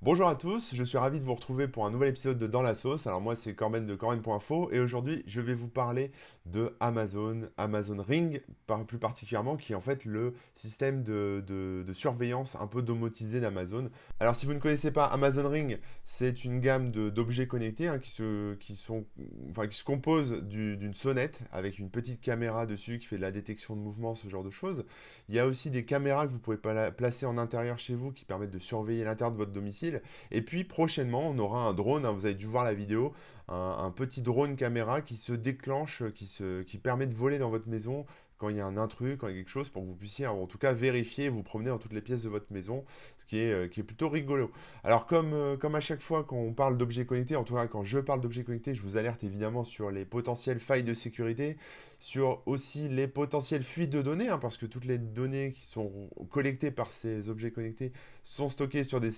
Bonjour à tous, je suis ravi de vous retrouver pour un nouvel épisode de Dans la sauce. Alors moi c'est Corben de Corben.info et aujourd'hui je vais vous parler de Amazon, Amazon Ring plus particulièrement qui est en fait le système de surveillance un peu domotisé d'Amazon. Alors si vous ne connaissez pas Amazon Ring, c'est une gamme d'objets connectés hein, qui se composent d'une sonnette avec une petite caméra dessus qui fait de la détection de mouvement, ce genre de choses. Il y a aussi des caméras que vous pouvez placer en intérieur chez vous qui permettent de surveiller l'intérieur de votre domicile. Et puis prochainement, on aura un drone, hein, vous avez dû voir la vidéo, un petit drone caméra qui se déclenche, qui permet de voler dans votre maison quand il y a un intrus, quand il y a quelque chose, pour que vous puissiez en tout cas vérifier et vous promener dans toutes les pièces de votre maison, ce qui est plutôt rigolo. Alors comme à chaque fois quand on parle d'objets connectés, en tout cas quand je parle d'objets connectés, je vous alerte évidemment sur les potentielles failles de sécurité, sur aussi les potentielles fuites de données, hein, parce que toutes les données qui sont collectées par ces objets connectés sont stockées sur des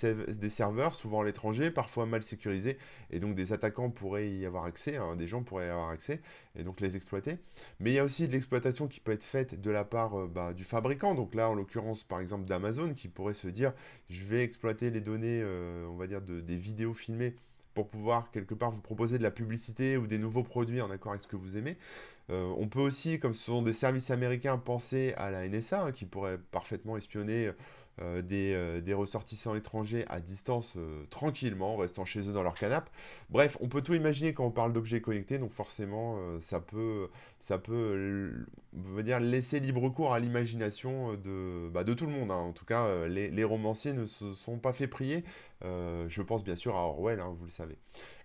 serveurs, souvent à l'étranger, parfois mal sécurisés, et donc des attaquants pourraient y avoir accès, hein, des gens pourraient y avoir accès, et donc les exploiter. Mais il y a aussi de l'exploitation qui peut être faite de la part du fabricant, donc là en l'occurrence par exemple d'Amazon, qui pourrait se dire, je vais exploiter les données, on va dire, des vidéos filmées pour pouvoir quelque part vous proposer de la publicité ou des nouveaux produits en accord avec ce que vous aimez. On peut aussi, comme ce sont des services américains, penser à la NSA, hein, qui pourrait parfaitement espionner des ressortissants étrangers à distance tranquillement, en restant chez eux dans leur canapé. Bref, on peut tout imaginer quand on parle d'objets connectés, donc forcément, on va dire, laisser libre cours à l'imagination de tout le monde, hein. En tout cas, les romanciers ne se sont pas fait prier. Je pense bien sûr à Orwell, hein, vous le savez.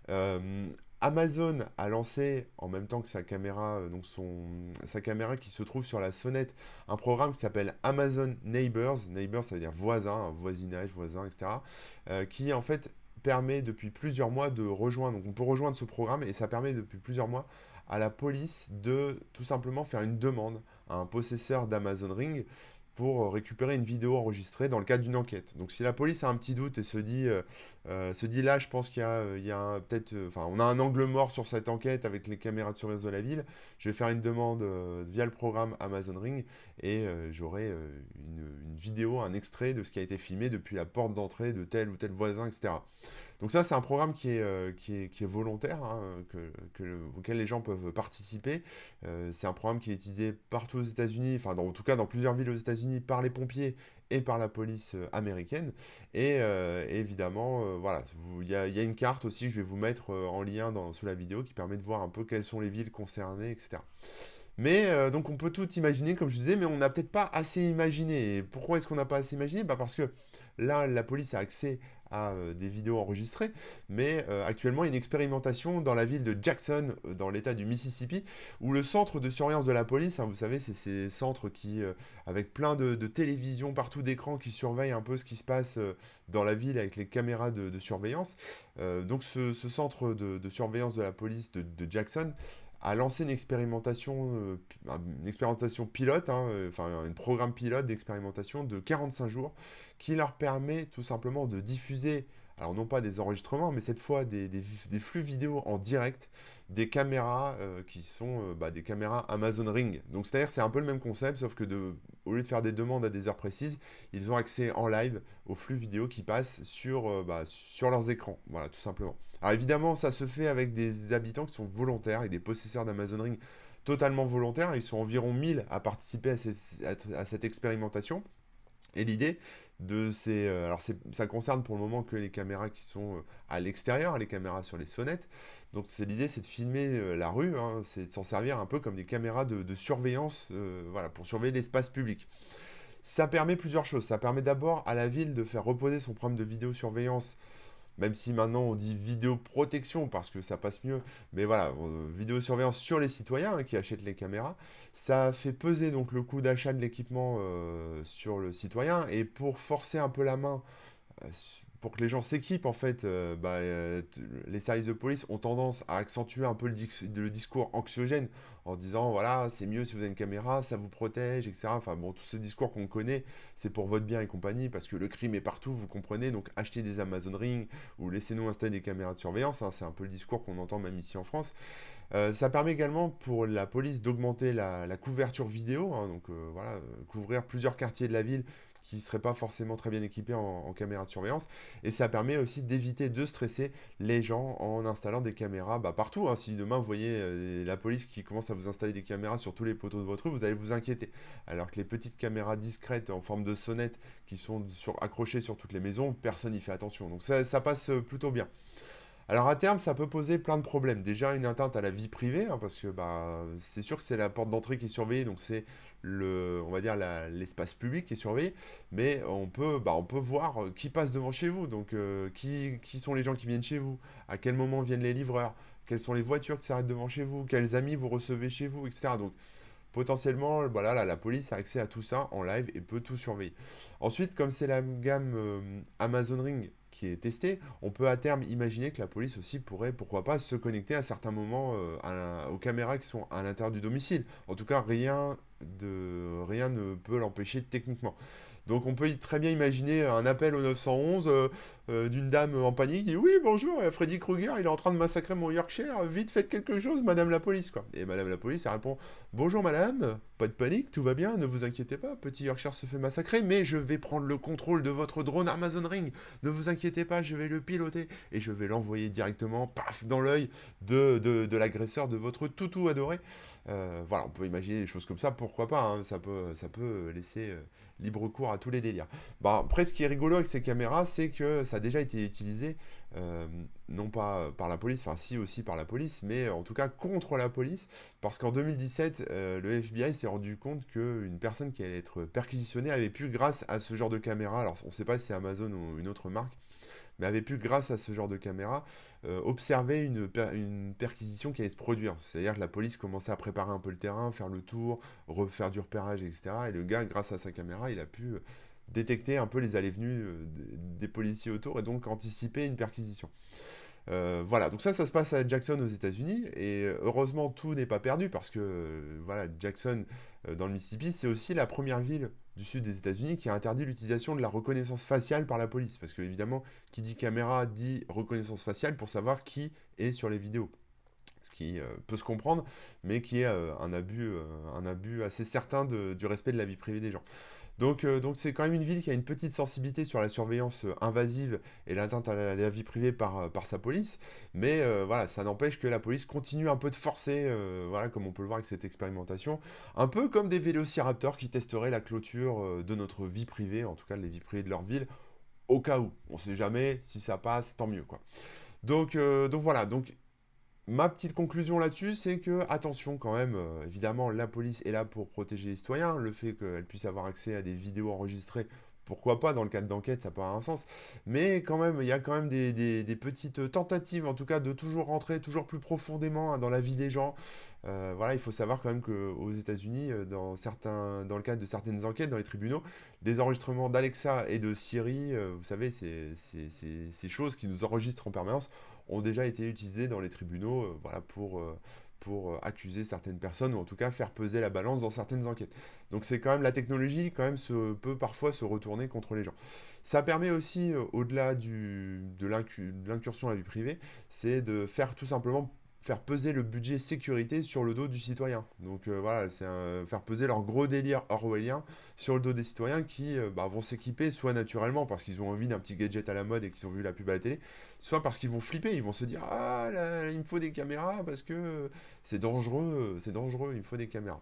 Euh, Amazon a lancé, en même temps que sa caméra, sa caméra qui se trouve sur la sonnette, un programme qui s'appelle Amazon Neighbors. Neighbors, ça veut dire voisin, hein, voisinage, voisin, etc. Qui en fait permet depuis plusieurs mois de rejoindre. Donc on peut rejoindre ce programme et ça permet depuis plusieurs mois à la police de tout simplement faire une demande à un possesseur d'Amazon Ring pour récupérer une vidéo enregistrée dans le cadre d'une enquête. Donc si la police a un petit doute et se dit là, je pense il y a peut-être, enfin, on a un angle mort sur cette enquête avec les caméras de surveillance de la ville, je vais faire une demande via le programme Amazon Ring et j'aurai une vidéo, un extrait de ce qui a été filmé depuis la porte d'entrée de tel ou tel voisin, etc. Donc ça, c'est un programme qui est volontaire, hein, auquel les gens peuvent participer. C'est un programme qui est utilisé partout aux États-Unis, enfin en tout cas dans plusieurs villes aux États-Unis par les pompiers et par la police américaine. Et évidemment, voilà, il y a une carte aussi que je vais vous mettre en lien sous la vidéo qui permet de voir un peu quelles sont les villes concernées, etc. Mais donc on peut tout imaginer, comme je disais, mais on n'a peut-être pas assez imaginé. Et pourquoi est-ce qu'on n'a pas assez imaginé? Bah parce que là, la police a accès à des vidéos enregistrées, mais actuellement, il y a une expérimentation dans la ville de Jackson, dans l'état du Mississippi, où le centre de surveillance de la police, hein, vous savez, c'est ces centres avec plein de télévisions partout d'écrans qui surveillent un peu ce qui se passe dans la ville avec les caméras de surveillance. Donc ce centre de surveillance de la police de Jackson a lancé une expérimentation pilote, hein, enfin un programme pilote d'expérimentation de 45 jours qui leur permet tout simplement de diffuser, alors non pas des enregistrements, mais cette fois des flux vidéo en direct des caméras qui sont des caméras Amazon Ring. Donc c'est-à-dire c'est un peu le même concept, sauf que au lieu de faire des demandes à des heures précises, ils ont accès en live aux flux vidéo qui passent sur leurs écrans. Voilà, tout simplement. Alors évidemment, ça se fait avec des habitants qui sont volontaires et des possesseurs d'Amazon Ring totalement volontaires. Ils sont environ 1000 à participer à cette expérimentation. Et l'idée ça concerne pour le moment que les caméras qui sont à l'extérieur, les caméras sur les sonnettes. Donc l'idée, c'est de filmer la rue, hein, c'est de s'en servir un peu comme des caméras de surveillance, voilà, pour surveiller l'espace public. Ça permet plusieurs choses. Ça permet d'abord à la ville de faire reposer son programme de vidéosurveillance, même si maintenant on dit vidéoprotection parce que ça passe mieux, mais voilà, vidéosurveillance sur les citoyens hein, qui achètent les caméras. Ça fait peser donc le coût d'achat de l'équipement sur le citoyen, et pour forcer un peu la main euh, pour que les gens s'équipent, en fait, les services de police ont tendance à accentuer un peu le discours anxiogène en disant, voilà, c'est mieux si vous avez une caméra, ça vous protège, etc. Enfin bon, tous ces discours qu'on connaît, c'est pour votre bien et compagnie, parce que le crime est partout, vous comprenez, donc achetez des Amazon Ring ou laissez-nous installer des caméras de surveillance, hein, c'est un peu le discours qu'on entend même ici en France. Ça permet également pour la police d'augmenter la couverture vidéo, hein, donc voilà, couvrir plusieurs quartiers de la ville qui seraient pas forcément très bien équipés en caméras de surveillance. Et ça permet aussi d'éviter de stresser les gens en installant des caméras partout, hein. Si demain vous voyez la police qui commence à vous installer des caméras sur tous les poteaux de votre rue, vous allez vous inquiéter. Alors que les petites caméras discrètes en forme de sonnette qui sont accrochées sur toutes les maisons, personne n'y fait attention. Donc ça passe plutôt bien. Alors à terme, ça peut poser plein de problèmes. Déjà une atteinte à la vie privée, hein, parce que c'est sûr que c'est la porte d'entrée qui est surveillée, donc c'est on va dire l'espace public qui est surveillé, mais on peut voir qui passe devant chez vous, donc qui sont les gens qui viennent chez vous, à quel moment viennent les livreurs, quelles sont les voitures qui s'arrêtent devant chez vous, quels amis vous recevez chez vous, etc. Donc potentiellement, voilà, la police a accès à tout ça en live et peut tout surveiller. Ensuite, comme c'est la gamme Amazon Ring qui est testée, on peut à terme imaginer que la police aussi pourrait, pourquoi pas, se connecter à certains moments aux caméras qui sont à l'intérieur du domicile. En tout cas, rien ne peut l'empêcher techniquement. Donc on peut très bien imaginer un appel au 911 d'une dame en panique qui dit oui bonjour, Freddy Krueger il est en train de massacrer mon Yorkshire, vite faites quelque chose madame la police quoi. Et madame la police elle répond bonjour madame, pas de panique, tout va bien, ne vous inquiétez pas, petit Yorkshire se fait massacrer mais je vais prendre le contrôle de votre drone Amazon Ring, ne vous inquiétez pas, je vais le piloter et je vais l'envoyer directement paf dans l'œil de l'agresseur de votre toutou adoré. Voilà, on peut imaginer des choses comme ça, pourquoi pas, hein, ça peut laisser libre cours à tous les délires. Après, ce qui est rigolo avec ces caméras, c'est que ça a déjà été utilisé, non pas par la police, enfin si aussi par la police, mais en tout cas contre la police, parce qu'en 2017, le FBI s'est rendu compte qu'une personne qui allait être perquisitionnée avait pu, grâce à ce genre de caméra, alors on ne sait pas si c'est Amazon ou une autre marque, mais avait pu, grâce à ce genre de caméra, observer une perquisition qui allait se produire. C'est-à-dire que la police commençait à préparer un peu le terrain, faire le tour, refaire du repérage, etc. Et le gars, grâce à sa caméra, il a pu détecter un peu les allées-venues des policiers autour et donc anticiper une perquisition. Voilà, donc ça se passe à Jackson aux États-Unis et heureusement tout n'est pas perdu parce que voilà, Jackson dans le Mississippi, c'est aussi la première ville du sud des États-Unis qui a interdit l'utilisation de la reconnaissance faciale par la police parce que évidemment, qui dit caméra dit reconnaissance faciale pour savoir qui est sur les vidéos. Ce qui peut se comprendre, mais qui est un abus assez certain du respect de la vie privée des gens. Donc c'est quand même une ville qui a une petite sensibilité sur la surveillance invasive et l'atteinte à la vie privée par sa police, mais voilà, ça n'empêche que la police continue un peu de forcer, voilà, comme on peut le voir avec cette expérimentation, un peu comme des vélociraptors qui testeraient la clôture de notre vie privée, en tout cas les vies privées de leur ville, au cas où. On ne sait jamais, si ça passe, tant mieux, quoi. Donc voilà, donc ma petite conclusion là-dessus, c'est que, attention quand même, évidemment, la police est là pour protéger les citoyens. Le fait qu'elle puisse avoir accès à des vidéos enregistrées, pourquoi pas, dans le cadre d'enquête, ça peut avoir un sens. Mais quand même, il y a quand même des petites tentatives, en tout cas, de toujours rentrer toujours plus profondément hein, dans la vie des gens. Voilà, il faut savoir quand même qu'aux États-Unis, dans le cadre de certaines enquêtes dans les tribunaux, des enregistrements d'Alexa et de Siri, vous savez, ces choses qui nous enregistrent en permanence, ont déjà été utilisés dans les tribunaux voilà, pour accuser certaines personnes ou en tout cas faire peser la balance dans certaines enquêtes. Donc c'est quand même la technologie quand même peut parfois se retourner contre les gens. Ça permet aussi, au-delà de l'incursion à la vie privée, c'est de faire tout simplement faire peser le budget sécurité sur le dos du citoyen. Donc voilà, c'est faire peser leur gros délire orwellien sur le dos des citoyens qui vont s'équiper soit naturellement parce qu'ils ont envie d'un petit gadget à la mode et qu'ils ont vu la pub à la télé, soit parce qu'ils vont flipper, ils vont se dire ah là, il me faut des caméras parce que c'est dangereux, il me faut des caméras.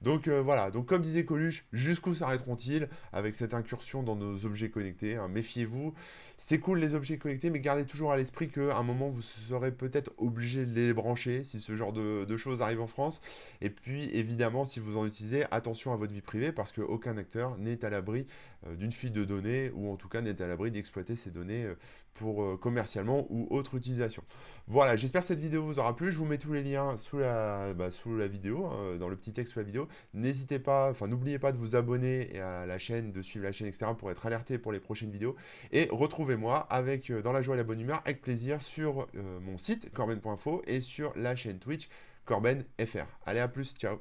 Donc voilà, donc comme disait Coluche, jusqu'où s'arrêteront-ils avec cette incursion dans nos objets connectés hein, méfiez-vous, c'est cool les objets connectés, mais gardez toujours à l'esprit qu'à un moment vous serez peut-être obligé de les brancher si ce genre de choses arrive en France. Et puis évidemment, si vous en utilisez, attention à votre vie privée parce qu'aucun acteur n'est à l'abri d'une fuite de données ou en tout cas n'est à l'abri d'exploiter ces données pour commercialement ou autre utilisation. Voilà, j'espère que cette vidéo vous aura plu. Je vous mets tous les liens sous la vidéo, hein, dans le petit texte sous la vidéo. N'hésitez pas, enfin n'oubliez pas de vous abonner à la chaîne, de suivre la chaîne, etc. pour être alerté pour les prochaines vidéos. Et retrouvez-moi avec dans la joie et la bonne humeur, avec plaisir, sur mon site corben.info et sur la chaîne Twitch corbenfr. Allez, à plus, ciao.